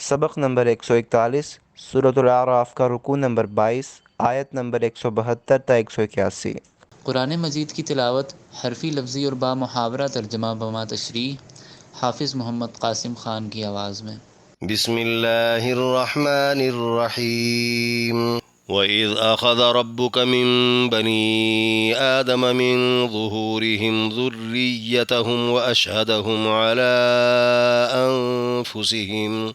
سبق نمبر 141 سورۃ الاعراف کا رکوع نمبر 22 آیت نمبر 172 تا 181۔ قرآن مجید کی تلاوت حرفی لفظی اور با محاورہ ترجمہ بما تشریح حافظ محمد قاسم خان کی آواز میں۔ بسم اللہ الرحمن الرحیم وَإِذْ أَخَذَ رَبُّكَ مِن بَنِي آدَمَ مِن ظُهُورِهِمْ ذُرِّيَّتَهُمْ وَأَشْهَدَهُمْ عَلَىٰ أَنفُسِهِمْ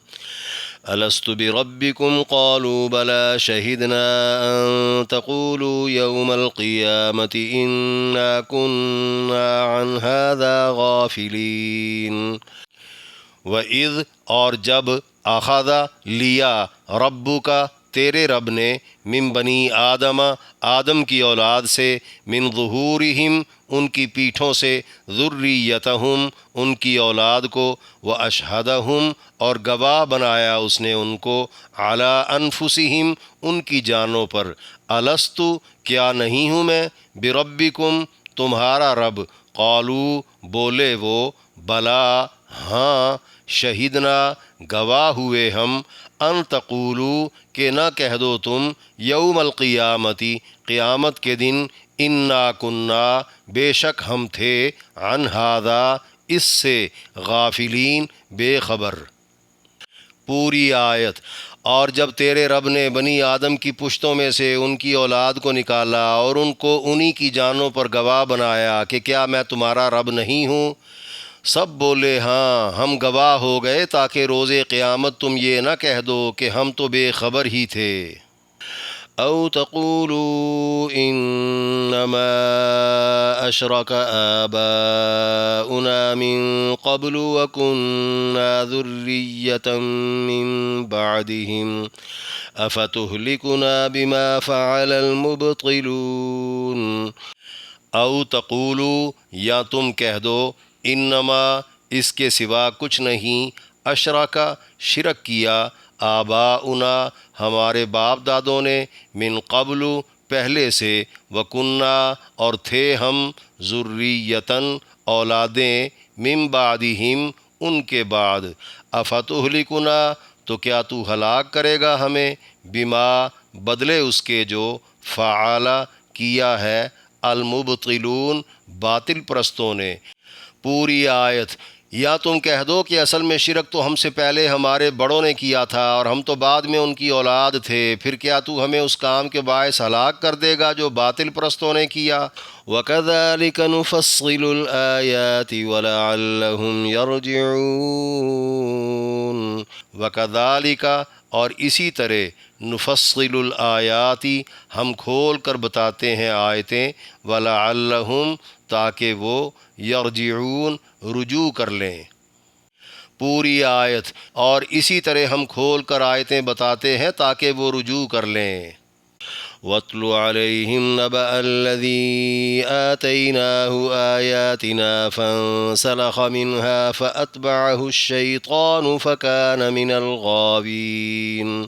أَلَسْتُ بِرَبِّكُمْ قَالُوا بَلَىٰ شَهِدْنَا أَن تَقُولُوا يَوْمَ الْقِيَامَةِ إِنَّا كُنَّا عَنْ هَٰذَا غَافِلِينَ۔ وَإِذْ اور جب اخذ لیا ربک تیرے رب نے من بنی آدم آدم کی اولاد سے من ظہورہم ان کی پیٹھوں سے ذریتہم ان کی اولاد کو واشہدہم اور گواہ بنایا اس نے ان کو علی انفسہم ان کی جانوں پر الستُ کیا نہیں ہوں میں بربکم تمہارا رب قالو بولے وہ بلا ہاں شہیدنا گواہ ہوئے ہم ان تقولو کہ نہ کہہ دو تم یوم القیامتی قیامت کے دن انا کننا بے شک ہم تھے عن ھذا اس سے غافلین بے خبر۔ پوری آیت۔ اور جب تیرے رب نے بنی آدم کی پشتوں میں سے ان کی اولاد کو نکالا اور ان کو انہی کی جانوں پر گواہ بنایا کہ کیا میں تمہارا رب نہیں ہوں، سب بولے ہاں ہم گواہ ہو گئے تاکہ روز قیامت تم یہ نہ کہہ دو کہ ہم تو بے خبر ہی تھے۔ او تقولوا انما اشرک آباؤنا من قبل وكنا ذریۃ من بعدهم افتہلکنا بما فعل المبطلون۔ او تقولوا یا تم کہہ دو انما اس کے سوا کچھ نہیں اشرکا شرک کیا آباؤنا ہمارے باپ دادوں نے من قبل پہلے سے وکننا اور تھے ہم ذریۃً اولادیں من بعدہم ان کے بعد افتہلکنا تو کیا تو ہلاک کرے گا ہمیں بما بدلے اس کے جو فعل کیا ہے المبطلون باطل پرستوں نے۔ پوری آیت۔ یا تم کہہ دو کہ اصل میں شرک تو ہم سے پہلے ہمارے بڑوں نے کیا تھا اور ہم تو بعد میں ان کی اولاد تھے، پھر کیا تو ہمیں اس کام کے باعث ہلاک کر دے گا جو باطل پرستوں نے کیا۔ وَكَذَلِكَ نُفَصِّلُ الْآيَاتِ وَلَعَلَّهُمْ يَرْجِعُونَ۔ وَكَذَلِكَ اور اسی طرح نفصل الآیات ہم کھول کر بتاتے ہیں آیتیں وَلَعَلَّهُمْ تاکہ وہ یرجعون رجوع کر لیں۔ پوری آیت۔ اور اسی طرح ہم کھول کر آیتیں بتاتے ہیں تاکہ وہ رجوع کر لیں۔ وَاتْلُ عَلَيْهِمْ نَبَأَ الَّذِي آتَيْنَاهُ آيَاتِنَا فَانسَلَخَ مِنْهَا فَأَتْبَعَهُ الشَّيْطَانُ فَكَانَ مِنَ الْغَاوِينَ۔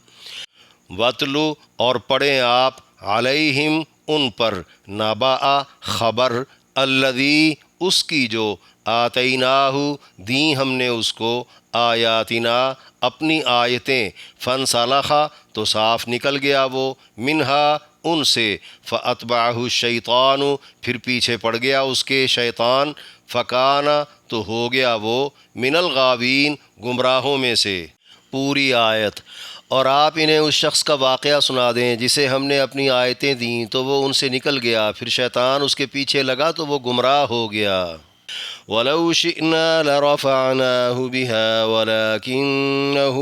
وَاتْلُ اور پڑھیں آپ علیہم ان پر نبأ خبر الذی اس کی جو آتیناہ دیں ہم نے اس کو آیاتنا اپنی آیتیں فانسلخ تو صاف نکل گیا وہ منہا ان سے فاتبعہ الشیطان پھر پیچھے پڑ گیا اس کے شیطان فکان تو ہو گیا وہ من الغاوین گمراہوں میں سے۔ پوری آیت۔ اور آپ انہیں اس شخص کا واقعہ سنا دیں جسے ہم نے اپنی آیتیں دیں تو وہ ان سے نکل گیا، پھر شیطان اس کے پیچھے لگا تو وہ گمراہ ہو گیا۔ وَلَوْ شِئْنَا لَرَفَعْنَاهُ بِهَا وَلَكِنَّهُ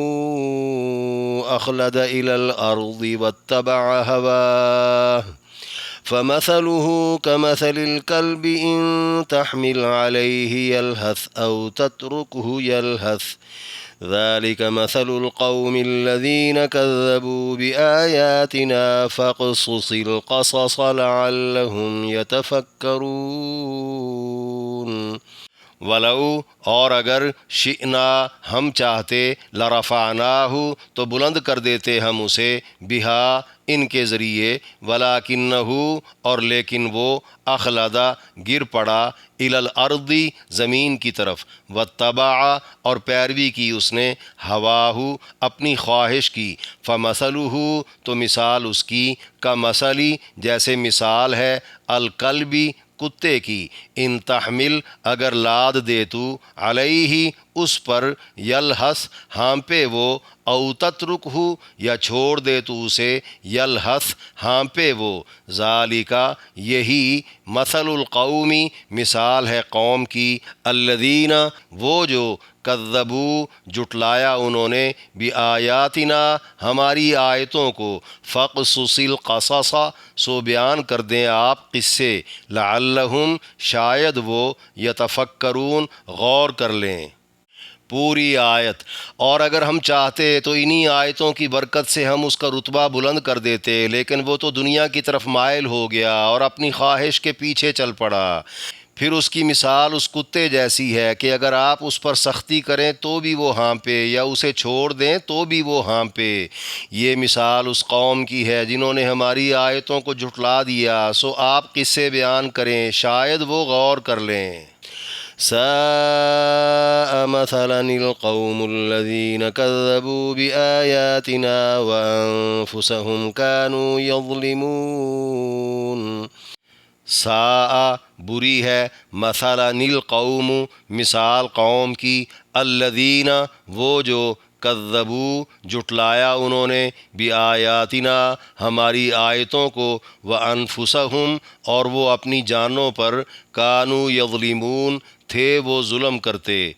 أَخْلَدَ إِلَى الْأَرْضِ وَاتَّبَعَ هَوَاهُ فَمَثَلُهُ كَمَثَلِ الْكَلْبِ إِن تَحْمِلْ عَلَيْهِ يَلْهَثْ أَوْ تَتْرُكْهُ يَلْهَثْ ذَلِكَ مَثَلُ الْقَوْمِ الَّذِينَ كَذَّبُوا بِآيَاتِنَا فَاقْصُصِ الْقَصَصَ لَعَلَّهُمْ يَتَفَكَّرُونَ۔ وَلَوْ اور اگر شئنا ہم چاہتے لرفعناہ تو بلند کر دیتے ہم اسے بہا ان کے ذریعے، ولاکنہ اور لیکن وہ، اخلدا گر پڑا، الی الارض زمین کی طرف، واتبع اور پیروی کی اس نے، ہواہ اپنی خواہش کی، فمثلہ تو مثال اس کی، کمثلی جیسے مثال ہے، الکلبی کتے کی، ان تحمل اگر لاد دے تو، علیہ اس پر، یلہث ہانپے وہ، او تترکہ یا چھوڑ دے تو اسے، یلہث ہانپے وہ، ذالکا یہی، مثل القومی مثال ہے قوم کی، الذین وہ جو، کذبوا جٹلایا انہوں نے، بآیاتنا ہماری آیتوں کو، فاقصص القصص سو بیان کر دیں آپ قصے، لعلہم شاید وہ، یتفکرون غور کر لیں۔ پوری آیت، اور اگر ہم چاہتے تو انہی آیتوں کی برکت سے ہم اس کا رتبہ بلند کر دیتے، لیکن وہ تو دنیا کی طرف مائل ہو گیا اور اپنی خواہش کے پیچھے چل پڑا۔ پھر اس کی مثال اس کتے جیسی ہے کہ اگر آپ اس پر سختی کریں تو بھی وہ ہانپے، یا اسے چھوڑ دیں تو بھی وہ ہانپے۔ یہ مثال اس قوم کی ہے جنہوں نے ہماری آیتوں کو جھٹلا دیا، سو آپ قصے بیان کریں، شاید وہ غور کر لیں۔ ساء مثلا القوم الذين كذبوا بآياتنا وأنفسهم كانوا يظلمون۔ ساء بری ہے، مثلا القوم مثال قوم کی، الذین وہ جو، کذبوا جٹلایا انہوں نے، بآیاتنا ہماری آیتوں کو، وانفسہم اور وہ اپنی جانوں پر، کانوا یظلمون تھے وہ ظلم کرتے۔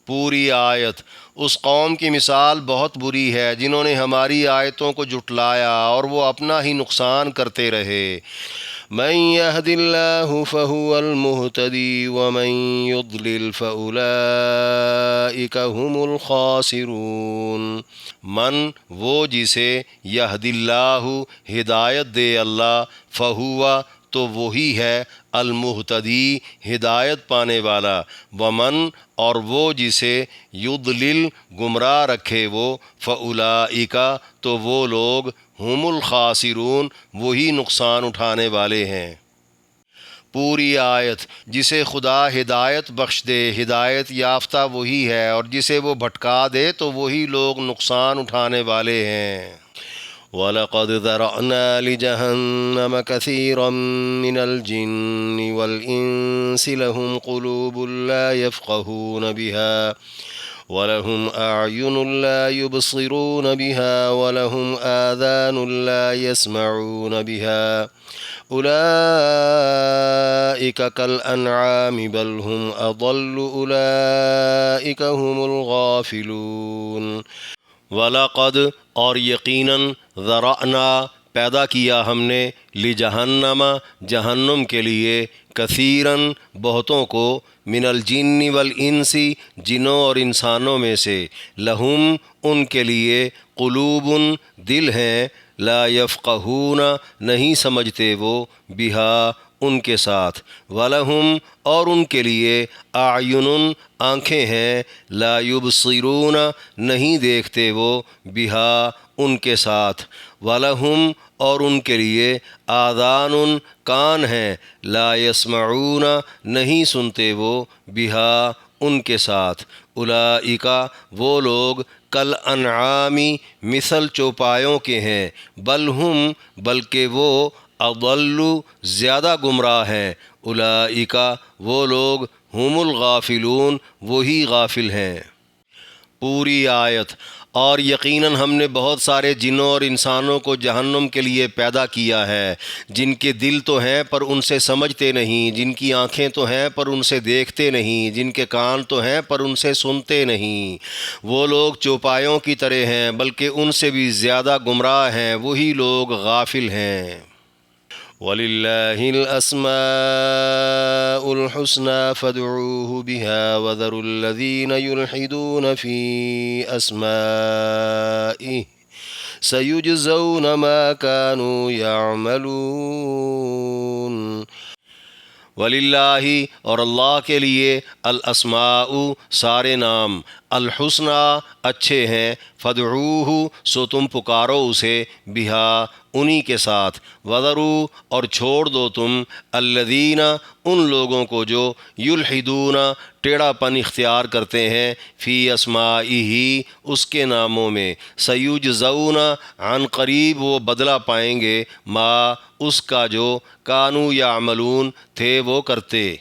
پوری آیت، اس قوم کی مثال بہت بری ہے جنہوں نے ہماری آیتوں کو جٹلایا اور وہ اپنا ہی نقصان کرتے رہے۔ من يهد الله فهو المهتدي ومن يضلل فأولئك هم الخاسرون۔ من وہ جسے، یہد اللہ ہدایت دے اللہ، فہو تو وہی ہے، المہتدی ہدایت پانے والا، ومن اور وہ جسے، یضلل گمراہ رکھے وہ، فاولئک تو وہ لوگ، ہم الخاسرون وہی نقصان اٹھانے والے ہیں۔ پوری آیت، جسے خدا ہدایت بخش دے ہدایت یافتہ وہی ہے، اور جسے وہ بھٹکا دے تو وہی لوگ نقصان اٹھانے والے ہیں۔ وَلَقَدْ ذَرَأْنَا لِجَهَنَّمَ كَثِيرًا مِنَ الْجِنِّ وَالْإِنسِ لَهُمْ قُلُوبٌ لَا يَفْقَهُونَ بِهَا وَلَهُمْ أَعْيُنٌ لَا يُبْصِرُونَ بِهَا وَلَهُمْ آذَانٌ لَا يَسْمَعُونَ بِهَا أُولَئِكَ كَالْأَنْعَامِ بَلْ هُمْ أَضَلُّ أُولَئِكَ هُمُ الْغَافِلُونَ۔ وَلَقَدْ اور یقیناً، ذرأنا پیدا کیا ہم نے، لجہنم جہنم کے لیے، کثیراً بہتوں کو، من الجن والانس جنوں اور انسانوں میں سے، لہم ان کے لیے، قلوب دل ہیں، لا یفقہون نہیں سمجھتے وہ، بہا ان کے ساتھ، وَلَهُمْ اور ان کے لیے، اعین آنکھیں ہیں، لا یبصرون نہیں دیکھتے وہ، بہا ان کے ساتھ، وَلَهُمْ اور ان کے لیے، آذان کان ہیں، لا یسمعون نہیں سنتے وہ، بہا ان کے ساتھ، اولئک وہ لوگ، کالانعام مثل چوپایوں کے ہیں، بل ہم بلکہ وہ، اضل زیادہ گمراہ ہیں، اولئک وہ لوگ، ہم الغافلون وہی غافل ہیں۔ پوری آیت، اور یقیناً ہم نے بہت سارے جنوں اور انسانوں کو جہنم کے لیے پیدا کیا ہے، جن کے دل تو ہیں پر ان سے سمجھتے نہیں، جن کی آنکھیں تو ہیں پر ان سے دیکھتے نہیں، جن کے کان تو ہیں پر ان سے سنتے نہیں، وہ لوگ چوپایوں کی طرح ہیں بلکہ ان سے بھی زیادہ گمراہ ہیں، وہی لوگ غافل ہیں۔ وَلِلَّهِ الْأَسْمَاءُ الْحُسْنَى فَادْعُوهُ بِهَا وَذَرُوا الَّذِينَ يُلْحِدُونَ فِي أَسْمَائِهِ سَيُجْزَوْنَ مَا كَانُوا يَعْمَلُونَ۔ وَلِلَّهِ اور اللہ کے لیے، الاسماء سارے نام، الحسنى اچھے ہیں، فادعوہ سو تم پکارو اسے، بہا انہی کے ساتھ، وذرو اور چھوڑ دو تم الذین ان لوگوں کو جو یلحدون ٹیڑھا پن اختیار کرتے ہیں فی اسمائہ اس کے ناموں میں، سیجزون عن قریب وہ بدلہ پائیں گے ما اس کا جو کانوا یعملون تھے وہ کرتے۔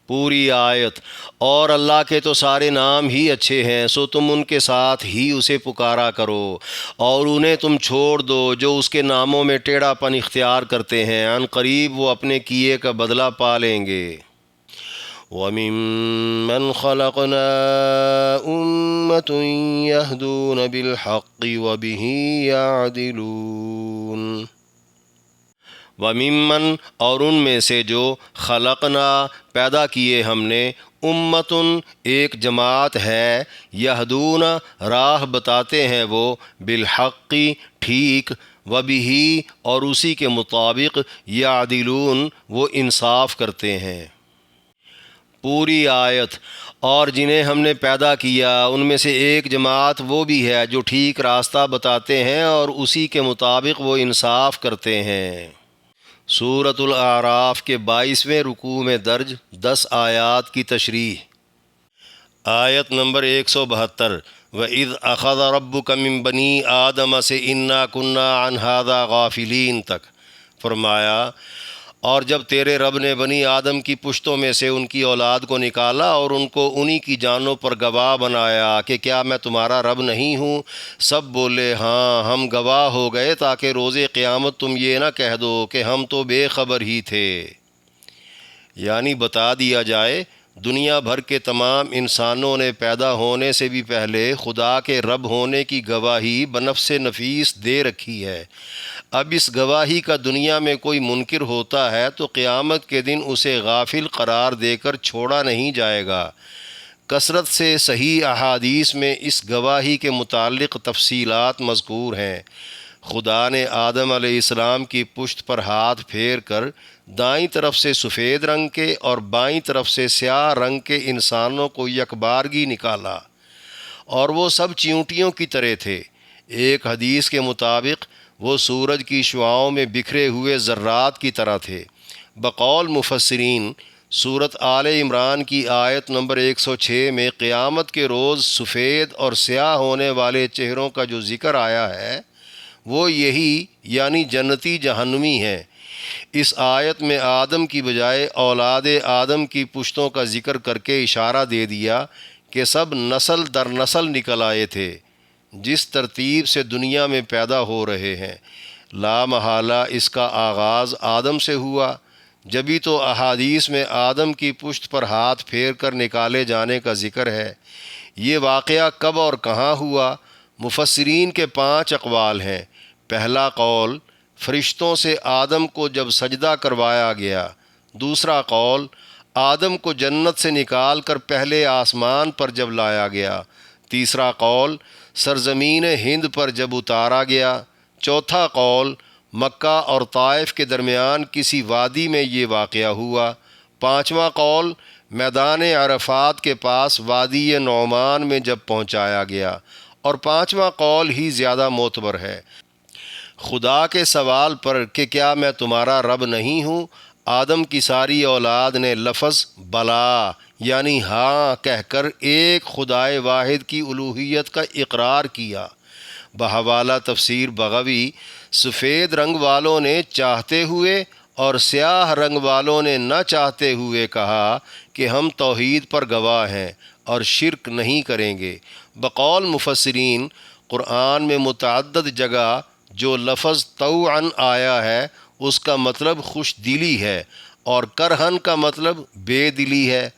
پوری آیت۔ اور اللہ کے تو سارے نام ہی اچھے ہیں، سو تم ان کے ساتھ ہی اسے پکارا کرو، اور انہیں تم چھوڑ دو جو اس کے ناموں میں ٹیڑھا پن اختیار کرتے ہیں، عن قریب وہ اپنے کیے کا بدلہ پا لیں گے۔ وَمِمَّنْ خَلَقْنَا أُمَّةٌ يَهْدُونَ بِالْحَقِّ وَبِهِ يَعْدِلُونَ۔ وَمِمَّن اور ان میں سے جو خلقنا پیدا کیے ہم نے، امتن ایک جماعت ہے، یہدون راہ بتاتے ہیں وہ، بالحق ٹھیک، وبہ اور اسی کے مطابق، یعدلون وہ انصاف کرتے ہیں۔ پوری آیت۔ اور جنہیں ہم نے پیدا کیا ان میں سے ایک جماعت وہ بھی ہے جو ٹھیک راستہ بتاتے ہیں اور اسی کے مطابق وہ انصاف کرتے ہیں۔ سورۃ الاعراف کے 22ویں رکوع میں درج 10 آیات کی تشریح۔ آیت نمبر 172، وَإِذْ أَخَذَ رَبُّكَ مِن بَنِي آدَمَ سے إِنَّا كُنَّا عَنْ هَذَا غَافِلِينَ تک فرمایا، اور جب تیرے رب نے بنی آدم کی پشتوں میں سے ان کی اولاد کو نکالا اور ان کو انہی کی جانوں پر گواہ بنایا کہ کیا میں تمہارا رب نہیں ہوں، سب بولے ہاں ہم گواہ ہو گئے، تاکہ روز قیامت تم یہ نہ کہہ دو کہ ہم تو بے خبر ہی تھے۔ یعنی بتا دیا جائے دنیا بھر کے تمام انسانوں نے پیدا ہونے سے بھی پہلے خدا کے رب ہونے کی گواہی بنفس نفیس دے رکھی ہے۔ اب اس گواہی کا دنیا میں کوئی منکر ہوتا ہے تو قیامت کے دن اسے غافل قرار دے کر چھوڑا نہیں جائے گا۔ کثرت سے صحیح احادیث میں اس گواہی کے متعلق تفصیلات مذکور ہیں۔ خدا نے آدم علیہ السلام کی پشت پر ہاتھ پھیر کر دائیں طرف سے سفید رنگ کے اور بائیں طرف سے سیاہ رنگ کے انسانوں کو یکبارگی نکالا، اور وہ سب چیونٹیوں کی طرح تھے۔ ایک حدیث کے مطابق وہ سورج کی شعاؤں میں بکھرے ہوئے ذرات کی طرح تھے۔ بقول مفسرین، سورۃ آل عمران کی آیت نمبر 106 میں قیامت کے روز سفید اور سیاہ ہونے والے چہروں کا جو ذکر آیا ہے وہ یہی یعنی جنتی جہنمی ہیں۔ اس آیت میں آدم کی بجائے اولاد آدم کی پشتوں کا ذکر کر کے اشارہ دے دیا کہ سب نسل در نسل نکل آئے تھے، جس ترتیب سے دنیا میں پیدا ہو رہے ہیں۔ لا محالہ اس کا آغاز آدم سے ہوا، جبھی تو احادیث میں آدم کی پشت پر ہاتھ پھیر کر نکالے جانے کا ذکر ہے۔ یہ واقعہ کب اور کہاں ہوا؟ مفسرین کے 5 اقوال ہیں۔ پہلا قول، فرشتوں سے آدم کو جب سجدہ کروایا گیا۔ دوسرا قول، آدم کو جنت سے نکال کر پہلے آسمان پر جب لایا گیا۔ تیسرا قول، سرزمین ہند پر جب اتارا گیا۔ چوتھا قول، مکہ اور طائف کے درمیان کسی وادی میں یہ واقعہ ہوا۔ پانچواں قول، میدان عرفات کے پاس وادی نعمان میں جب پہنچایا گیا، اور پانچواں قول ہی زیادہ معتبر ہے۔ خدا کے سوال پر کہ کیا میں تمہارا رب نہیں ہوں، آدم کی ساری اولاد نے لفظ بلا یعنی ہاں کہہ کر ایک خدائے واحد کی الوہیت کا اقرار کیا۔ بحوالہ تفسیر بغوی، سفید رنگ والوں نے چاہتے ہوئے اور سیاہ رنگ والوں نے نہ چاہتے ہوئے کہا کہ ہم توحید پر گواہ ہیں اور شرک نہیں کریں گے۔ بقول مفسرین، قرآن میں متعدد جگہ جو لفظ طوعاً آیا ہے اس کا مطلب خوش دلی ہے، اور کرہن کا مطلب بے دلی ہے۔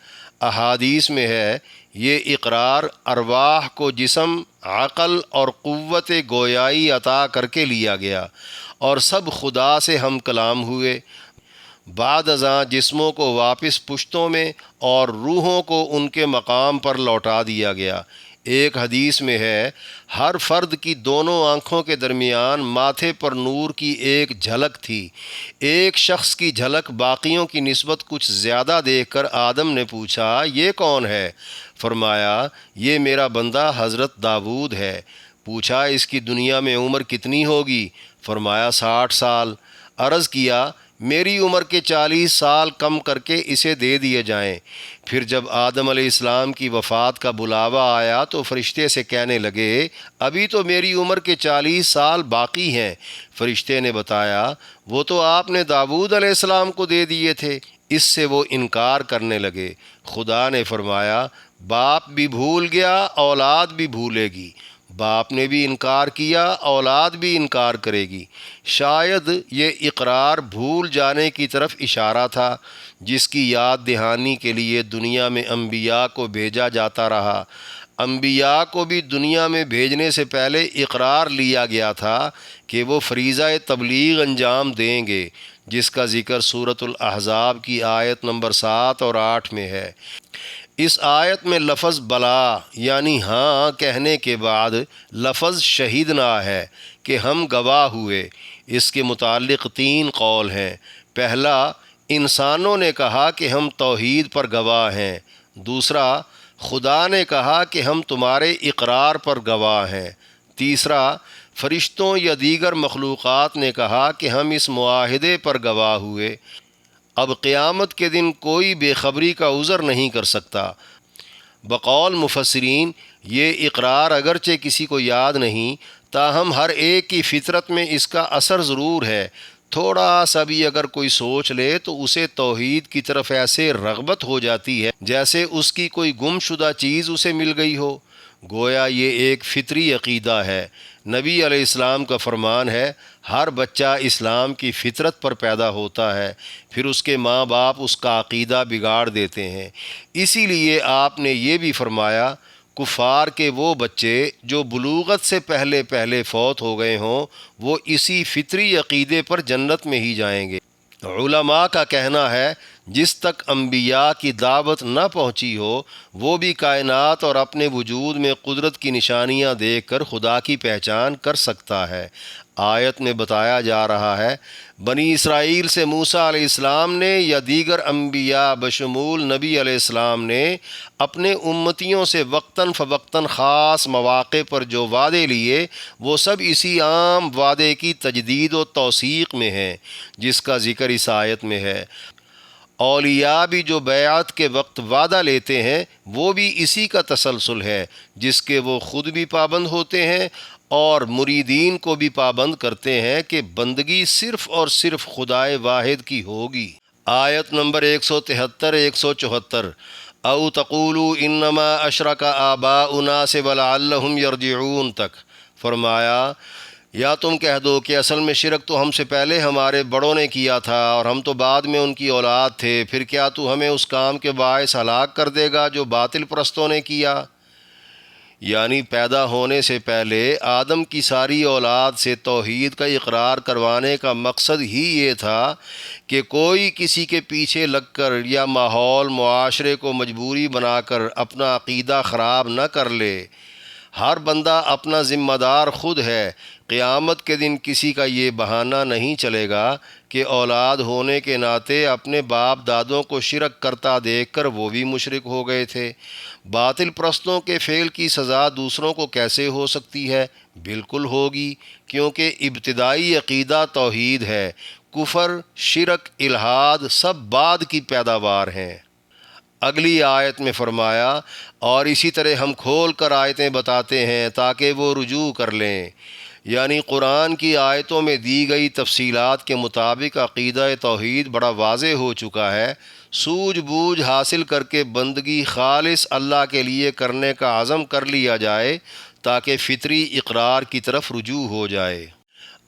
احادیث میں ہے یہ اقرار ارواح کو جسم، عقل اور قوت گویائی عطا کر کے لیا گیا، اور سب خدا سے ہم کلام ہوئے۔ بعد ازاں جسموں کو واپس پشتوں میں اور روحوں کو ان کے مقام پر لوٹا دیا گیا۔ ایک حدیث میں ہے ہر فرد کی دونوں آنکھوں کے درمیان ماتھے پر نور کی ایک جھلک تھی۔ ایک شخص کی جھلک باقیوں کی نسبت کچھ زیادہ دیکھ کر آدم نے پوچھا یہ کون ہے؟ فرمایا یہ میرا بندہ حضرت داؤد ہے۔ پوچھا اس کی دنیا میں عمر کتنی ہوگی؟ فرمایا 60 سال۔ عرض کیا میری عمر کے 40 سال کم کر کے اسے دے دیے جائیں۔ پھر جب آدم علیہ السلام کی وفات کا بلاوا آیا تو فرشتے سے کہنے لگے ابھی تو میری عمر کے 40 سال باقی ہیں۔ فرشتے نے بتایا وہ تو آپ نے داؤد علیہ السلام کو دے دیے تھے۔ اس سے وہ انکار کرنے لگے۔ خدا نے فرمایا باپ بھی بھول گیا اولاد بھی بھولے گی۔ باپ نے بھی انکار کیا اولاد بھی انکار کرے گی۔ شاید یہ اقرار بھول جانے کی طرف اشارہ تھا جس کی یاد دہانی کے لیے دنیا میں انبیاء کو بھیجا جاتا رہا۔ انبیاء کو بھی دنیا میں بھیجنے سے پہلے اقرار لیا گیا تھا کہ وہ فریضہ تبلیغ انجام دیں گے، جس کا ذکر سورۃ الاحزاب کی آیت نمبر 7 اور 8 میں ہے۔ اس آیت میں لفظ بلا یعنی ہاں کہنے کے بعد لفظ شہیدنا ہے کہ ہم گواہ ہوئے۔ اس کے متعلق 3 قول ہیں۔ پہلا، انسانوں نے کہا کہ ہم توحید پر گواہ ہیں۔ دوسرا، خدا نے کہا کہ ہم تمہارے اقرار پر گواہ ہیں۔ تیسرا، فرشتوں یا دیگر مخلوقات نے کہا کہ ہم اس معاہدے پر گواہ ہوئے۔ اب قیامت کے دن کوئی بے خبری کا عذر نہیں کر سکتا۔ بقول مفسرین یہ اقرار اگرچہ کسی کو یاد نہیں، تاہم ہر ایک کی فطرت میں اس کا اثر ضرور ہے۔ تھوڑا سا بھی اگر کوئی سوچ لے تو اسے توحید کی طرف ایسے رغبت ہو جاتی ہے جیسے اس کی کوئی گم شدہ چیز اسے مل گئی ہو۔ گویا یہ ایک فطری عقیدہ ہے۔ نبی علیہ السلام کا فرمان ہے ہر بچہ اسلام کی فطرت پر پیدا ہوتا ہے، پھر اس کے ماں باپ اس کا عقیدہ بگاڑ دیتے ہیں۔ اسی لیے آپ نے یہ بھی فرمایا کفار کے وہ بچے جو بلوغت سے پہلے فوت ہو گئے ہوں وہ اسی فطری عقیدے پر جنت میں ہی جائیں گے۔ علماء کا کہنا ہے جس تک انبیاء کی دعوت نہ پہنچی ہو وہ بھی کائنات اور اپنے وجود میں قدرت کی نشانیاں دیکھ کر خدا کی پہچان کر سکتا ہے۔ آیت میں بتایا جا رہا ہے بنی اسرائیل سے موسیٰ علیہ السلام نے یا دیگر انبیاء بشمول نبی علیہ السلام نے اپنے امتیوں سے وقتاً فوقتاً خاص مواقع پر جو وعدے لیے وہ سب اسی عام وعدے کی تجدید و توثیق میں ہیں جس کا ذکر اس آیت میں ہے۔ اولیاء بھی جو بیعت کے وقت وعدہ لیتے ہیں وہ بھی اسی کا تسلسل ہے جس کے وہ خود بھی پابند ہوتے ہیں اور مریدین کو بھی پابند کرتے ہیں کہ بندگی صرف اور صرف خدائے واحد کی ہوگی۔ آیت نمبر 173 174 او تقولوا انما اشرک آباؤنا سے ولعلہم یرجعون تک فرمایا یا تم کہہ دو کہ اصل میں شرک تو ہم سے پہلے ہمارے بڑوں نے کیا تھا اور ہم تو بعد میں ان کی اولاد تھے، پھر کیا تو ہمیں اس کام کے باعث ہلاک کر دے گا جو باطل پرستوں نے کیا؟ یعنی پیدا ہونے سے پہلے آدم کی ساری اولاد سے توحید کا اقرار کروانے کا مقصد ہی یہ تھا کہ کوئی کسی کے پیچھے لگ کر یا ماحول معاشرے کو مجبوری بنا کر اپنا عقیدہ خراب نہ کر لے۔ ہر بندہ اپنا ذمہ دار خود ہے۔ قیامت کے دن کسی کا یہ بہانہ نہیں چلے گا کہ اولاد ہونے کے ناطے اپنے باپ دادوں کو شرک کرتا دیکھ کر وہ بھی مشرک ہو گئے تھے۔ باطل پرستوں کے فعل کی سزا دوسروں کو کیسے ہو سکتی ہے؟ بالکل ہوگی، کیونکہ ابتدائی عقیدہ توحید ہے۔ کفر، شرک، الحاد سب بعد کی پیداوار ہیں۔ اگلی آیت میں فرمایا اور اسی طرح ہم کھول کر آیتیں بتاتے ہیں تاکہ وہ رجوع کر لیں۔ یعنی قرآن کی آیتوں میں دی گئی تفصیلات کے مطابق عقیدہ توحید بڑا واضح ہو چکا ہے۔ سوجھ بوجھ حاصل کر کے بندگی خالص اللہ کے لیے کرنے کا عزم کر لیا جائے تاکہ فطری اقرار کی طرف رجوع ہو جائے۔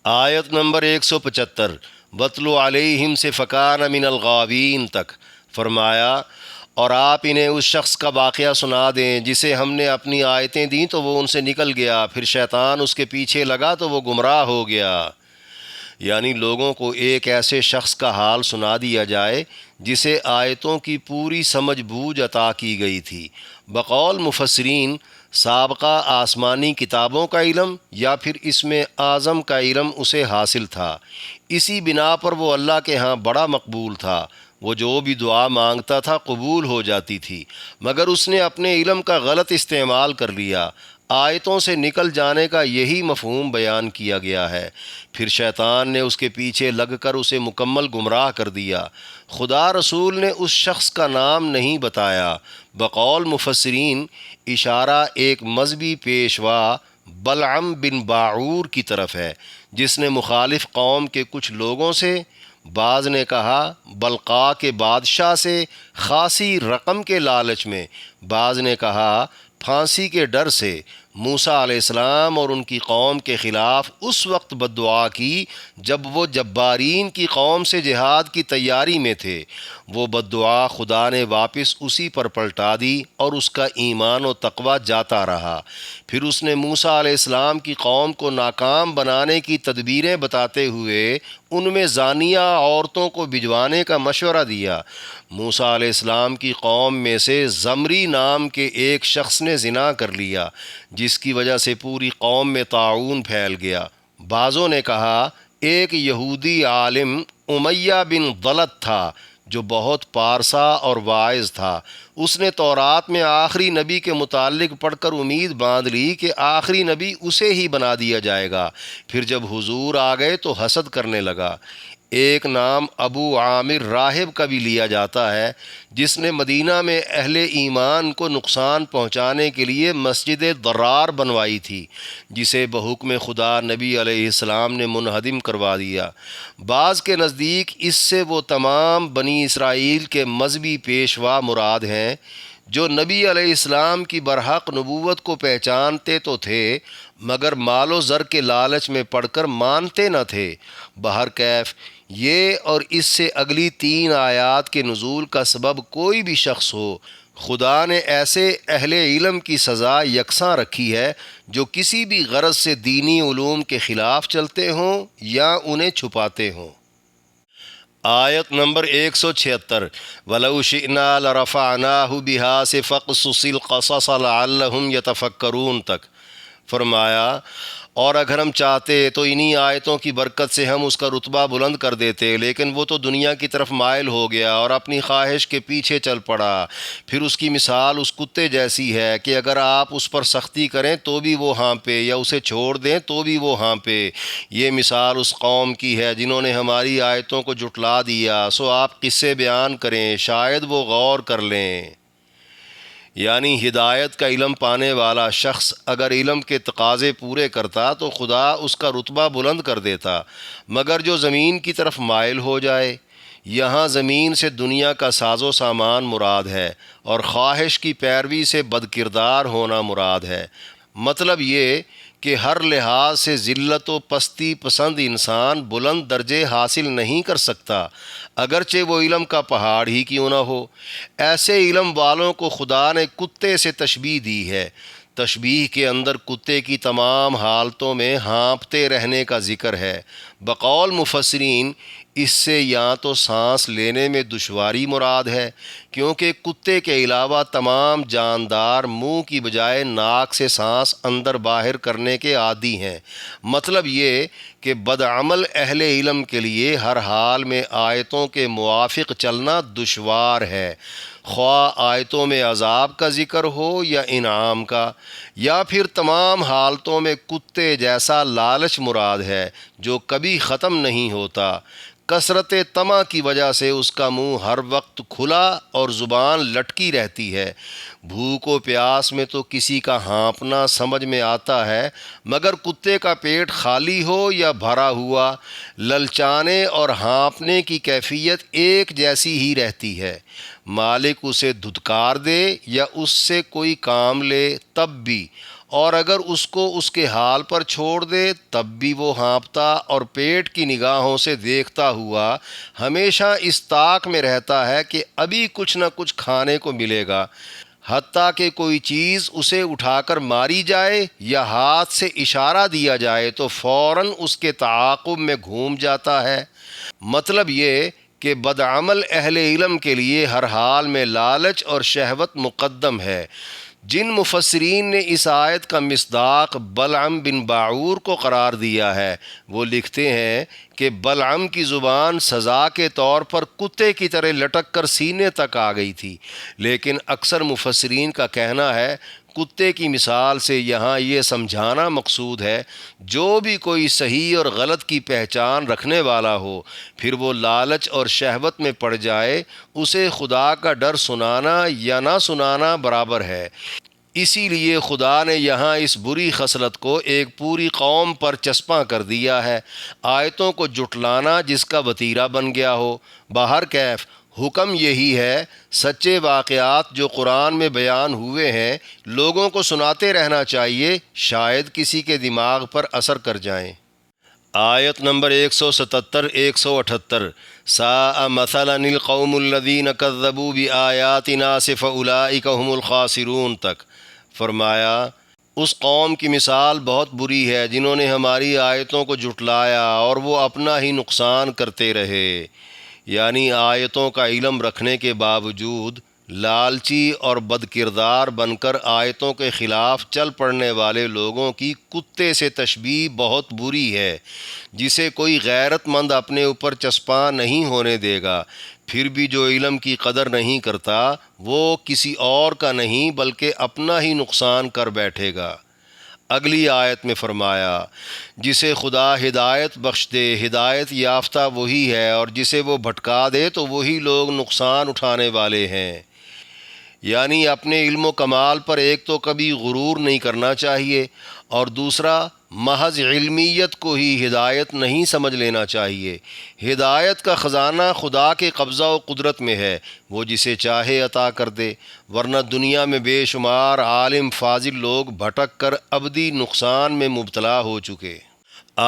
آیت نمبر 175 وَاتْلُ عَلَيْهِمْ سے فَكَانَ مِنَ الْغَاوِينَ تک فرمایا اور آپ انہیں اس شخص کا واقعہ سنا دیں جسے ہم نے اپنی آیتیں دیں تو وہ ان سے نکل گیا، پھر شیطان اس کے پیچھے لگا تو وہ گمراہ ہو گیا۔ یعنی لوگوں کو ایک ایسے شخص کا حال سنا دیا جائے جسے آیتوں کی پوری سمجھ بوجھ عطا کی گئی تھی۔ بقول مفسرین سابقہ آسمانی کتابوں کا علم یا پھر اسم اعظم کا علم اسے حاصل تھا، اسی بنا پر وہ اللہ کے ہاں بڑا مقبول تھا۔ وہ جو بھی دعا مانگتا تھا قبول ہو جاتی تھی، مگر اس نے اپنے علم کا غلط استعمال کر لیا۔ آیتوں سے نکل جانے کا یہی مفہوم بیان کیا گیا ہے۔ پھر شیطان نے اس کے پیچھے لگ کر اسے مکمل گمراہ کر دیا۔ خدا رسول نے اس شخص کا نام نہیں بتایا۔ بقول مفسرین اشارہ ایک مذہبی پیشوا بلعم بن باعور کی طرف ہے، جس نے مخالف قوم کے کچھ لوگوں سے، بعض نے کہا بلقاء کے بادشاہ سے، خاصی رقم کے لالچ میں، بعض نے کہا پھانسی کے ڈر سے، موسیٰ علیہ السلام اور ان کی قوم کے خلاف اس وقت بد دعا کی جب وہ جبارین کی قوم سے جہاد کی تیاری میں تھے۔ وہ بد دعا خدا نے واپس اسی پر پلٹا دی اور اس کا ایمان و تقوی جاتا رہا۔ پھر اس نے موسیٰ علیہ السلام کی قوم کو ناکام بنانے کی تدبیریں بتاتے ہوئے ان میں زانیہ عورتوں کو بھجوانے کا مشورہ دیا۔ موسیٰ علیہ السلام کی قوم میں سے زمری نام کے ایک شخص نے زنا کر لیا، جس کی وجہ سے پوری قوم میں طاعون پھیل گیا۔ بعضوں نے کہا ایک یہودی عالم امیہ بن ضلت تھا جو بہت پارسا اور واعظ تھا۔ اس نے تورات میں آخری نبی کے متعلق پڑھ کر امید باندھ لی کہ آخری نبی اسے ہی بنا دیا جائے گا۔ پھر جب حضور آ گئے تو حسد کرنے لگا۔ ایک نام ابو عامر راہب کا بھی لیا جاتا ہے، جس نے مدینہ میں اہل ایمان کو نقصان پہنچانے کے لیے مسجد ضرار بنوائی تھی، جسے بحکم خدا نبی علیہ السلام نے منہدم کروا دیا۔ بعض کے نزدیک اس سے وہ تمام بنی اسرائیل کے مذہبی پیشوا مراد ہیں جو نبی علیہ السلام کی برحق نبوت کو پہچانتے تو تھے مگر مال و زر کے لالچ میں پڑھ کر مانتے نہ تھے۔ بہرکیف یہ اور اس سے اگلی 3 آیات کے نزول کا سبب کوئی بھی شخص ہو، خدا نے ایسے اہل علم کی سزا یکساں رکھی ہے جو کسی بھی غرض سے دینی علوم کے خلاف چلتے ہوں یا انہیں چھپاتے ہوں۔ آیت نمبر 176 وَلَوْ شِئْنَا لَرَفَعْنَاهُ بِهَا سے فَقْصُصِ الْقَصَصَ لَعَلَّهُمْ يَتَفَكَّرُونَ تک فرمایا، اور اگر ہم چاہتے تو انہی آیتوں کی برکت سے ہم اس کا رتبہ بلند کر دیتے، لیکن وہ تو دنیا کی طرف مائل ہو گیا اور اپنی خواہش کے پیچھے چل پڑا۔ پھر اس کی مثال اس کتے جیسی ہے کہ اگر آپ اس پر سختی کریں تو بھی وہ ہانپے، یا اسے چھوڑ دیں تو بھی وہ ہانپے۔ یہ مثال اس قوم کی ہے جنہوں نے ہماری آیتوں کو جھٹلا دیا، سو آپ قصے بیان کریں، شاید وہ غور کر لیں۔ یعنی ہدایت کا علم پانے والا شخص اگر علم کے تقاضے پورے کرتا تو خدا اس کا رتبہ بلند کر دیتا، مگر جو زمین کی طرف مائل ہو جائے، یہاں زمین سے دنیا کا ساز و سامان مراد ہے اور خواہش کی پیروی سے بدکردار ہونا مراد ہے۔ مطلب یہ کہ ہر لحاظ سے ذلت و پستی پسند انسان بلند درجے حاصل نہیں کر سکتا، اگرچہ وہ علم کا پہاڑ ہی کیوں نہ ہو۔ ایسے علم والوں کو خدا نے کتے سے تشبیہ دی ہے۔ تشبیہ کے اندر کتے کی تمام حالتوں میں ہانپتے رہنے کا ذکر ہے۔ بقول مفسرین اس سے یا تو سانس لینے میں دشواری مراد ہے، کیونکہ کتے کے علاوہ تمام جاندار منہ کی بجائے ناک سے سانس اندر باہر کرنے کے عادی ہیں۔ مطلب یہ کہ بدعمل اہل علم کے لیے ہر حال میں آیتوں کے موافق چلنا دشوار ہے، خواہ آیتوں میں عذاب کا ذکر ہو یا انعام کا، یا پھر تمام حالتوں میں کتے جیسا لالچ مراد ہے جو کبھی ختم نہیں ہوتا۔ کثرت طمع کی وجہ سے اس کا منہ ہر وقت کھلا اور زبان لٹکی رہتی ہے۔ بھوک و پیاس میں تو کسی کا ہانپنا سمجھ میں آتا ہے، مگر کتے کا پیٹ خالی ہو یا بھرا ہوا، للچانے اور ہانپنے کی کیفیت ایک جیسی ہی رہتی ہے۔ مالک اسے دھتکار دے یا اس سے کوئی کام لے تب بھی، اور اگر اس کو اس کے حال پر چھوڑ دے تب بھی وہ ہانپتا اور پیٹ کی نگاہوں سے دیکھتا ہوا ہمیشہ اس طاق میں رہتا ہے کہ ابھی کچھ نہ کچھ کھانے کو ملے گا، حتیٰ کہ کوئی چیز اسے اٹھا کر ماری جائے یا ہاتھ سے اشارہ دیا جائے تو فوراً اس کے تعاقب میں گھوم جاتا ہے۔ مطلب یہ کہ بدعمل اہل علم کے لیے ہر حال میں لالچ اور شہوت مقدم ہے۔ جن مفسرین نے اس آیت کا مصداق بلعم بن باعور کو قرار دیا ہے وہ لکھتے ہیں کہ بلعم کی زبان سزا کے طور پر کتے کی طرح لٹک کر سینے تک آ گئی تھی، لیکن اکثر مفسرین کا کہنا ہے کتے کی مثال سے یہاں یہ سمجھانا مقصود ہے جو بھی کوئی صحیح اور غلط کی پہچان رکھنے والا ہو پھر وہ لالچ اور شہوت میں پڑ جائے، اسے خدا کا ڈر سنانا یا نہ سنانا برابر ہے۔ اسی لیے خدا نے یہاں اس بری خصلت کو ایک پوری قوم پر چسپاں کر دیا ہے، آیتوں کو جھٹلانا جس کا وتیرہ بن گیا ہو۔ بہرکیف حکم یہی ہے، سچے واقعات جو قرآن میں بیان ہوئے ہیں لوگوں کو سناتے رہنا چاہیے، شاید کسی کے دماغ پر اثر کر جائیں۔ آیت نمبر 177 178 ساء مثلا القوم الذین کذبوا بآیاتنا فاولئک هم الخاسرون تک فرمایا اس قوم کی مثال بہت بری ہے جنہوں نے ہماری آیتوں کو جھٹلایا اور وہ اپنا ہی نقصان کرتے رہے، یعنی آیتوں کا علم رکھنے کے باوجود لالچی اور بد کردار بن کر آیتوں کے خلاف چل پڑنے والے لوگوں کی کتے سے تشبیہ بہت بری ہے، جسے کوئی غیرت مند اپنے اوپر چسپاں نہیں ہونے دے گا۔ پھر بھی جو علم کی قدر نہیں کرتا وہ کسی اور کا نہیں بلکہ اپنا ہی نقصان کر بیٹھے گا۔ اگلی آیت میں فرمایا جسے خدا ہدایت بخش دے ہدایت یافتہ وہی ہے، اور جسے وہ بھٹکا دے تو وہی لوگ نقصان اٹھانے والے ہیں۔ یعنی اپنے علم و کمال پر ایک تو کبھی غرور نہیں کرنا چاہیے، اور دوسرا محض علمیت کو ہی ہدایت نہیں سمجھ لینا چاہیے۔ ہدایت کا خزانہ خدا کے قبضہ و قدرت میں ہے، وہ جسے چاہے عطا کر دے، ورنہ دنیا میں بے شمار عالم فاضل لوگ بھٹک کر ابدی نقصان میں مبتلا ہو چکے۔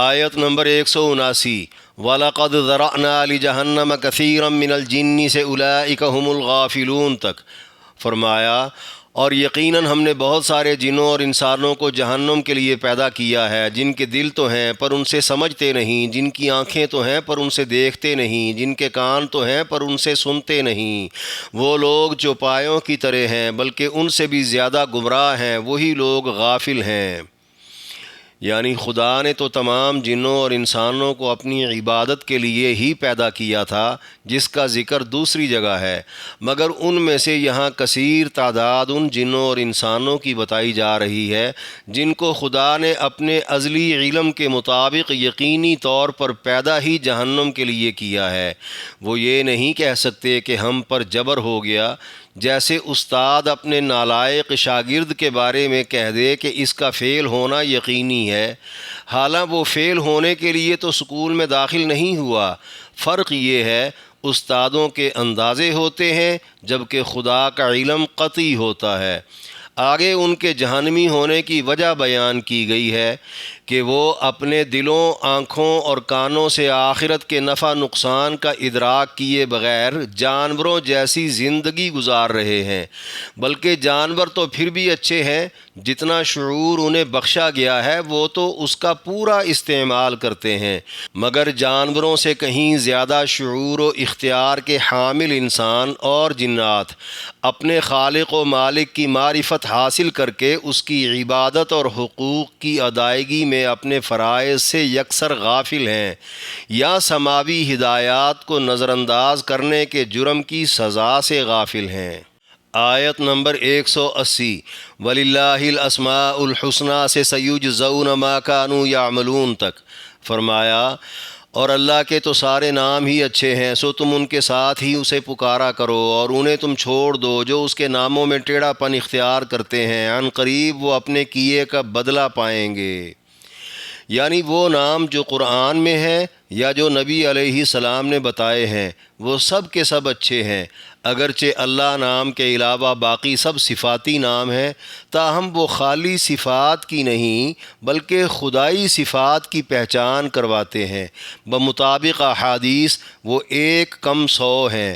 آیت نمبر 179 وَلَقَدْ ذَرَأْنَا لِجَهَنَّمَ كَثِيرًا مِّنَ الْجِنِّ سے أُولَئِكَ هُمُ الْغَافِلُونَ تک فرمایا اور یقیناً ہم نے بہت سارے جنوں اور انسانوں کو جہنم کے لیے پیدا کیا ہے، جن کے دل تو ہیں پر ان سے سمجھتے نہیں، جن کی آنکھیں تو ہیں پر ان سے دیکھتے نہیں، جن کے کان تو ہیں پر ان سے سنتے نہیں۔ وہ لوگ چوپایوں کی طرح ہیں بلکہ ان سے بھی زیادہ گمراہ ہیں، وہی لوگ غافل ہیں۔ یعنی خدا نے تو تمام جنوں اور انسانوں کو اپنی عبادت کے لیے ہی پیدا کیا تھا، جس کا ذکر دوسری جگہ ہے، مگر ان میں سے یہاں کثیر تعداد ان جنوں اور انسانوں کی بتائی جا رہی ہے جن کو خدا نے اپنے ازلی علم کے مطابق یقینی طور پر پیدا ہی جہنم کے لیے کیا ہے۔ وہ یہ نہیں کہہ سکتے کہ ہم پر جبر ہو گیا، جیسے استاد اپنے نالائق شاگرد کے بارے میں کہہ دے کہ اس کا فیل ہونا یقینی ہے، حالانکہ وہ فیل ہونے کے لیے تو اسکول میں داخل نہیں ہوا۔ فرق یہ ہے استادوں کے اندازے ہوتے ہیں جبکہ خدا کا علم قطعی ہوتا ہے۔ آگے ان کے جہنمی ہونے کی وجہ بیان کی گئی ہے کہ وہ اپنے دلوں، آنکھوں اور کانوں سے آخرت کے نفع نقصان کا ادراک کیے بغیر جانوروں جیسی زندگی گزار رہے ہیں، بلکہ جانور تو پھر بھی اچھے ہیں، جتنا شعور انہیں بخشا گیا ہے وہ تو اس کا پورا استعمال کرتے ہیں، مگر جانوروں سے کہیں زیادہ شعور و اختیار کے حامل انسان اور جنات اپنے خالق و مالک کی معرفت حاصل کر کے اس کی عبادت اور حقوق کی ادائیگی میں اپنے فرائض سے یکسر غافل ہیں، یا سماوی ہدایات کو نظر انداز کرنے کے جرم کی سزا سے غافل ہیں۔ آیت نمبر 180 وَلِلَّهِ الْأَسْمَاءُ الْحُسْنَى سے سَيُجْزَوْنَ مَا كَانُوا يَعْمَلُونَ تک فرمایا اور اللہ کے تو سارے نام ہی اچھے ہیں، سو تم ان کے ساتھ ہی اسے پکارا کرو اور انہیں تم چھوڑ دو جو اس کے ناموں میں ٹیڑھا پن اختیار کرتے ہیں، عن قریب وہ اپنے کیے کا بدلہ پائیں گے۔ یعنی وہ نام جو قرآن میں ہیں یا جو نبی علیہ السلام نے بتائے ہیں وہ سب کے سب اچھے ہیں، اگرچہ اللہ نام کے علاوہ باقی سب صفاتی نام ہیں، تاہم وہ خالی صفات کی نہیں بلکہ خدائی صفات کی پہچان کرواتے ہیں۔ بمطابق احادیث وہ 100 ہیں۔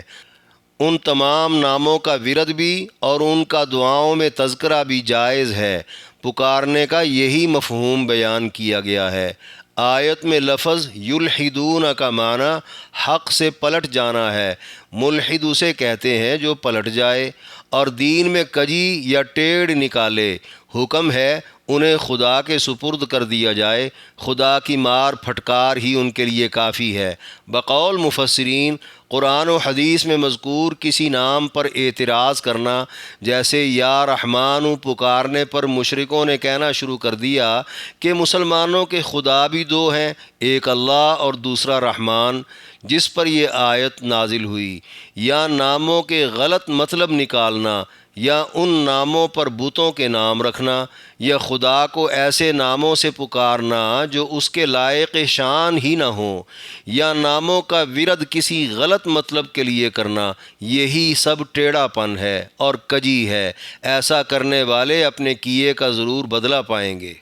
ان تمام ناموں کا ورد بھی اور ان کا دعاؤں میں تذکرہ بھی جائز ہے۔ پکارنے کا یہی مفہوم بیان کیا گیا ہے۔ آیت میں لفظ یلحدون کا معنی حق سے پلٹ جانا ہے۔ ملحد اسے کہتے ہیں جو پلٹ جائے، اور دین میں کجی یا ٹیڑھ نکالے، حکم ہے انہیں خدا کے سپرد کر دیا جائے، خدا کی مار پھٹکار ہی ان کے لیے کافی ہے۔ بقول مفسرین، قرآن و حدیث میں مذکور کسی نام پر اعتراض کرنا، جیسے یا رحمانو پکارنے پر مشرکوں نے کہنا شروع کر دیا کہ مسلمانوں کے خدا بھی دو ہیں، ایک اللہ اور دوسرا رحمان، جس پر یہ آیت نازل ہوئی، یا ناموں کے غلط مطلب نکالنا، یا ان ناموں پر بتوں کے نام رکھنا، یا خدا کو ایسے ناموں سے پکارنا جو اس کے لائق شان ہی نہ ہوں، یا ناموں کا ورد کسی غلط مطلب کے لیے کرنا، یہی سب ٹیڑھا پن ہے اور کجی ہے۔ ایسا کرنے والے اپنے کیے کا ضرور بدلہ پائیں گے۔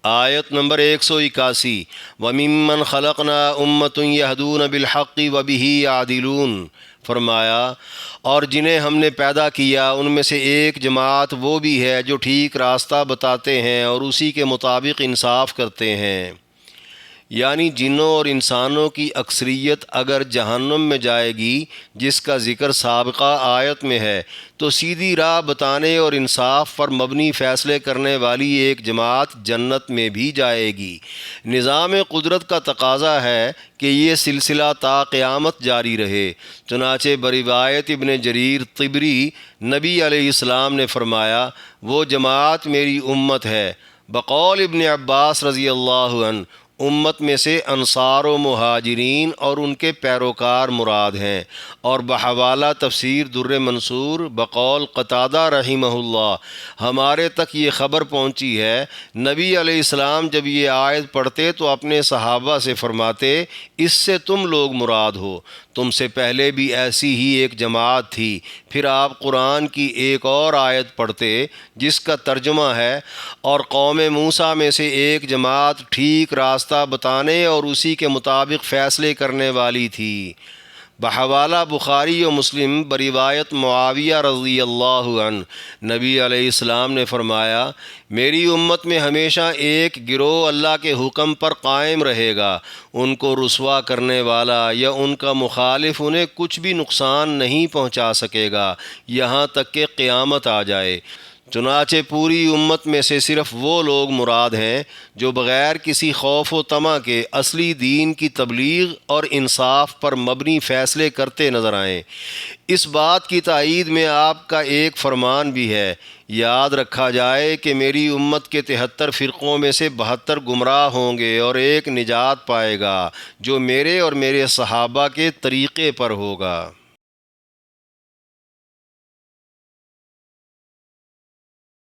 آیت نمبر 181، وَمِمَّنْ خَلَقْنَا أُمَّةٌ يَهْدُونَ بِالْحَقِّ وَبِهِ يَعْدِلُونَ، فرمایا اور جنہیں ہم نے پیدا کیا ان میں سے ایک جماعت وہ بھی ہے جو ٹھیک راستہ بتاتے ہیں اور اسی کے مطابق انصاف کرتے ہیں۔ یعنی جنوں اور انسانوں کی اکثریت اگر جہنم میں جائے گی، جس کا ذکر سابقہ آیت میں ہے، تو سیدھی راہ بتانے اور انصاف پر مبنی فیصلے کرنے والی ایک جماعت جنت میں بھی جائے گی۔ نظام قدرت کا تقاضا ہے کہ یہ سلسلہ تا قیامت جاری رہے۔ چنانچہ بروایت ابن جریر طبری، نبی علیہ السلام نے فرمایا، وہ جماعت میری امت ہے۔ بقول ابن عباس رضی اللہ عنہ، امت میں سے انصار و مہاجرین اور ان کے پیروکار مراد ہیں۔ اور بحوالہ تفسیر در منصور بقول قتادہ رحمہ اللہ، ہمارے تک یہ خبر پہنچی ہے، نبی علیہ السلام جب یہ آیت پڑھتے تو اپنے صحابہ سے فرماتے، اس سے تم لوگ مراد ہو، تم سے پہلے بھی ایسی ہی ایک جماعت تھی۔ پھر آپ قرآن کی ایک اور آیت پڑھتے جس کا ترجمہ ہے، اور قوم موسیٰ میں سے ایک جماعت ٹھیک راستہ بتانے اور اسی کے مطابق فیصلے کرنے والی تھی۔ بحوالہ بخاری و مسلم بروایت معاویہ رضی اللہ عنہ، نبی علیہ السلام نے فرمایا، میری امت میں ہمیشہ ایک گروہ اللہ کے حکم پر قائم رہے گا، ان کو رسوا کرنے والا یا ان کا مخالف انہیں کچھ بھی نقصان نہیں پہنچا سکے گا یہاں تک کہ قیامت آ جائے۔ چنانچہ پوری امت میں سے صرف وہ لوگ مراد ہیں جو بغیر کسی خوف و طمع کے اصلی دین کی تبلیغ اور انصاف پر مبنی فیصلے کرتے نظر آئیں۔ اس بات کی تائید میں آپ کا ایک فرمان بھی ہے، یاد رکھا جائے کہ میری امت کے 73 فرقوں میں سے 72 گمراہ ہوں گے اور ایک نجات پائے گا جو میرے اور میرے صحابہ کے طریقے پر ہوگا۔